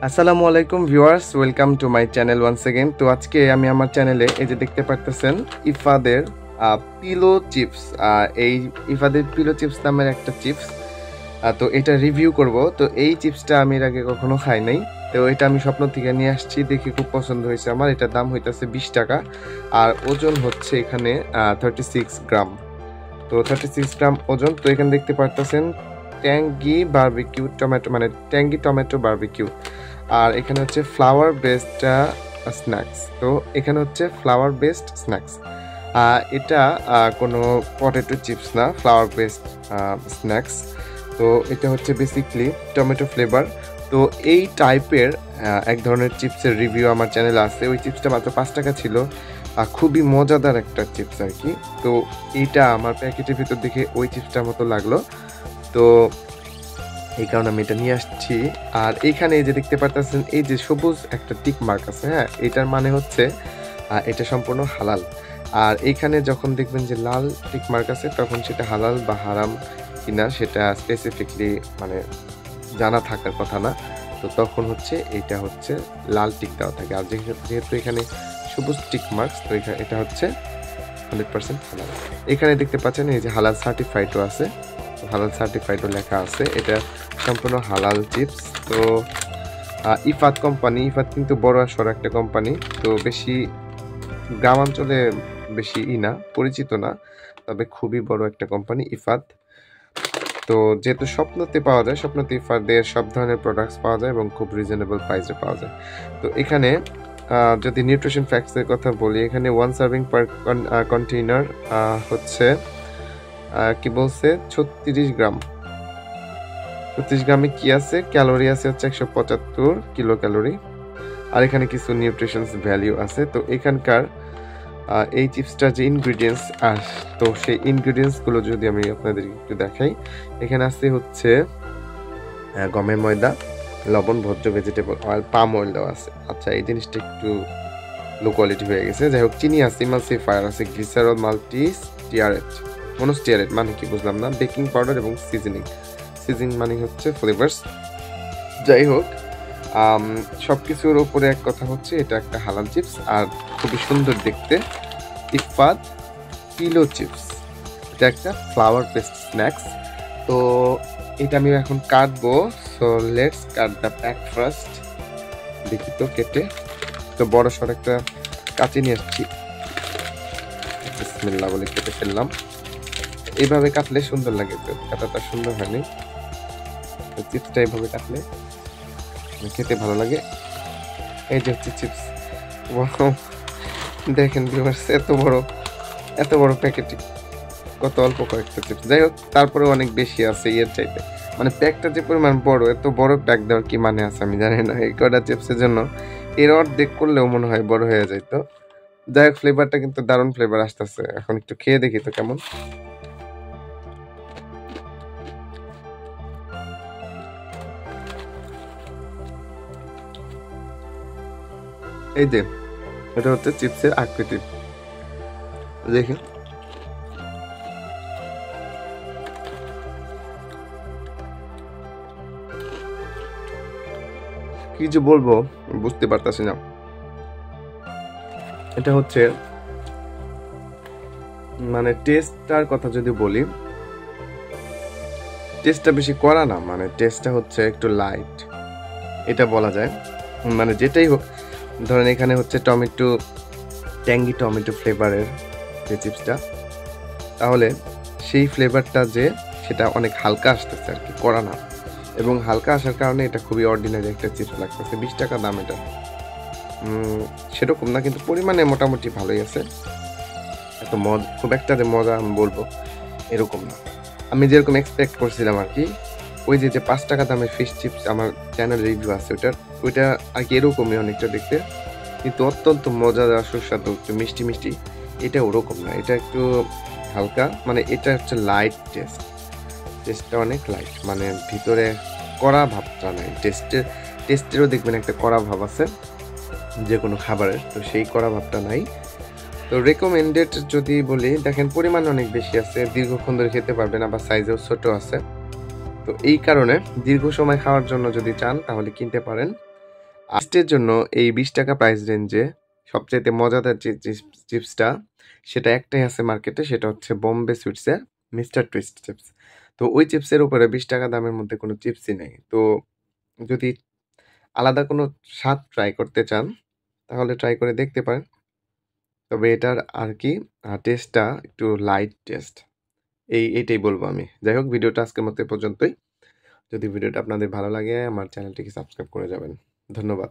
আসসালামু আলাইকুম viewers, welcome to my channel once again. তো আজকে আমি আমার চ্যানেলে এই যে দেখতে পারতেছেন ইফাদের পিলো চিপস, এই ইফাদের পিলো চিপস নামের একটা চিপস। তো এটা রিভিউ করব। তো এই চিপসটা আমি এর আগে কখনো খাই নাই। তো এটা আমি স্বপ্ন থেকে নিয়ে আসছি, দেখে খুব পছন্দ হয়েছে আমার। এটার দাম হইতেছে 20 টাকা আর ওজন হচ্ছে এখানে 36 গ্রাম। তো 36 গ্রাম ওজন। তো এখানে দেখতে পারতেছেন ট্যাঙ্গি বারবিকিউ টমেটো, মানে ট্যাঙ্গি টমেটো বারবিকিউ। আর এখানে হচ্ছে ফ্লাওয়ার বেসড স্ন্যাক্স। তো এখানে হচ্ছে ফ্লাওয়ার বেসড স্ন্যাক্স। এটা কোনো পটেটো চিপস না, ফ্লাওয়ার বেসড স্ন্যাক্স। তো এটা হচ্ছে বেসিকলি টমেটো ফ্লেভার। তো এই টাইপের এক ধরনের চিপসের রিভিউ আমার চ্যানেলে আছে। ওই চিপসটা মাত্র 5 টাকা ছিল। খুবই মজাদার একটা চিপস আর কি। তো এইটা আমার প্যাকেটের ভিতর দেখে ওই চিপসটার মতো লাগলো, তো এই কারণে আমি এটা নিয়ে আসছি। আর এইখানে এই যে দেখতে পারতেছেন এই যে সবুজ একটা টিক মার্ক আছে, হ্যাঁ, এটার মানে হচ্ছে এটা সম্পূর্ণ হালাল। আর এইখানে যখন দেখবেন যে লাল টিক মার্ক আছে, তখন সেটা হালাল বা হারাম কিনা সেটা স্পেসিফিকলি মানে জানা থাকার কথা না। তো তখন হচ্ছে এটা হচ্ছে লাল টিক দেওয়া থাকে। আর যেহেতু এখানে সবুজ টিক মার্কস, তো এটা হচ্ছে 100% হালাল। এখানে দেখতে পাচ্ছেন এই যে হালাল সার্টিফাইডও আছে, হালাল সার্টিফাইডও লেখা আছে। এটা সম্পূর্ণ হালাল চিপস। তো ইফাত কোম্পানি, ইফাত কিন্তু বড় সড় একটা কোম্পানি। তো বেশি গ্রামাঞ্চলে বেশি না পরিচিত না, তবে খুবই বড় একটা কোম্পানি ইফাত। তো যেহেতু স্বপ্নতে পাওয়া যায়, স্বপ্নতে ইফাদের সব ধরনের প্রোডাক্টস পাওয়া যায় এবং খুব রিজনেবল প্রাইসে পাওয়া যায়। তো এখানে যদি নিউট্রিশন ফ্যাক্টসের কথা বলি, এখানে 1 সার্ভিং পার কন্টেইনার হচ্ছে কি বলছে 36 গ্রাম। 36 গ্রামে কি আছে, ক্যালোরি আছে হচ্ছে 175 কিলো ক্যালোরি। আর এখানে কিছু নিউট্রিশনস ভ্যালু আছে। তো এখানকার এই চিপসটার যে ইনগ্রিডিয়েন্টস, তো সেই ইনগ্রিডিয়েন্টস গুলো যদি আমি আপনাদের একটু দেখাই, এখানে আছে হচ্ছে গমের ময়দা, লবণ, ভোজ্য ভেজিটেবল অয়েল, পাম অয়েল দেওয়া আছে। আচ্ছা, এই জিনিসটা একটু লো কোয়ালিটি হয়ে গেছে। যাই হোক, চিনি আছে, ইমালসিফায়ার আছে, গ্লিসারল, মাল্টি স্টিয়ারেট, মনোস্টিয়ারেট মানে কি বুঝলাম না, বেকিং পাউডার এবং সিজনিং মানে হচ্ছে ফ্লেভার্স। যাই হোক, সবকিছুর ওপরে এক কথা হচ্ছে এটা একটা হালাল চিপস আর খুবই সুন্দর দেখতে। ইফাত পিলো চিপস, এটা একটা ফ্লাওয়ার বেসড স্ন্যাক্স। তো এটা আমি এখন কাটবো। So let's cut the pack first. দেখি তো কেটে। তো বড় সড় একটা কাঁচি নিয়ে আসছি, বিসমিল্লাহ বলে কেটে ফেললাম। এইভাবে কাটলে সুন্দর লাগে, তো কাটাটা সুন্দর হয়নি। চিপসটা এইভাবে কাটলে খেতে ভালো লাগে। এই যে হচ্ছে চিপস, দেখেন ভিউয়ার্স, এত বড় প্যাকেটে কত অল্প কয়েকটা চিপস। যাই হোক, তারপরে অনেক বেশি আছে এর চাইতে, মানে প্যাকটা যে পরিমাণ বড়, এত বড় প্যাক দেওয়ার কি মানে আছে আমি জানি না। এই কয়টা চিপসের জন্য এর অর্ধেক করলেও মনে হয় বড় হয়ে যায়। তো যাই হোক, ফ্লেভারটা কিন্তু দারুণ ফ্লেভার আসতেছে। এখন একটু খেয়ে দেখি তো কেমন। এই যে এটা হচ্ছে চিপসের আকৃতি, দেখেন। কি যে বলবো বুঝতে পারতাছি না। এটা হচ্ছে মানে টেস্টটার কথা যদি বলি, টেস্টটা বেশি কড়া না, মানে টেস্টটা হচ্ছে একটু লাইট, এটা বলা যায়। মানে যেটাই হোক, ধরেন এখানে হচ্ছে ট্যাঙ্গি টমেটো ফ্লেভারের যে চিপসটা, তাহলে সেই ফ্লেভারটা যে সেটা অনেক হালকা আসতেছে আর কি, কড়া না। এবং হালকা আসার কারণে এটা খুবই অর্ডিনারি একটা চিপস লাগতেছে। 20 টাকা দাম এটা, সেরকম না, কিন্তু পরিমাণে মোটামুটি ভালোই আছে। এত মজা, খুব একটা যে মজা আমি বলবো এরকম না। আমি যেরকম এক্সপেক্ট করছিলাম আর কি, ওই যে 5 টাকা দামের ফিশ চিপস আমার চ্যানেল রিভিউ আছে, ওইটা আর কি এরকমই অনেকটা দেখতে, কিন্তু অত্যন্ত মজাদার, সুস্বাদু, একটু মিষ্টি মিষ্টি। এটা ওরকম না, এটা একটু হালকা, মানে এটা হচ্ছে লাইট টেস্টটা অনেক লাইট, মানে ভিতরে কড়া ভাবটা নাই। টেস্টেরও দেখবেন একটা কড়া ভাব আছে যে কোনো খাবারের, তো সেই কড়া ভাবটা নাই। তো রেকমেন্ডেড যদি বলি, দেখেন পরিমাণ অনেক বেশি আছে, দীর্ঘক্ষণ ধরে খেতে পারবেন, আবার সাইজেও ছোট আছে। তো এই কারণে দীর্ঘ সময় খাওয়ার জন্য যদি চান তাহলে কিনতে পারেন। আস্টের জন্য এই 20 টাকা প্রাইস রেঞ্জে সবচাইতে মজাদার যে চিপসটা সেটা একটাই আছে মার্কেটে, সেটা হচ্ছে বোম্বে সুইটসের মিস্টার টুইস্ট চিপস। তো ওই চিপসের উপরে 20 টাকা দামের মধ্যে কোনো চিপসই নেই। তো যদি আলাদা কোনো স্বাদ ট্রাই করতে চান তাহলে ট্রাই করে দেখতে পারেন। তবে এটার আর কি টেস্টটা একটু লাইট টেস্ট, এইটাই বলবো আমি। যাই হোক, ভিডিওটা আজকের মতো এ পর্যন্তই। যদি ভিডিওটা আপনাদের ভালো লাগে আমার চ্যানেলটিকে সাবস্ক্রাইব করে যাবেন। ধন্যবাদ।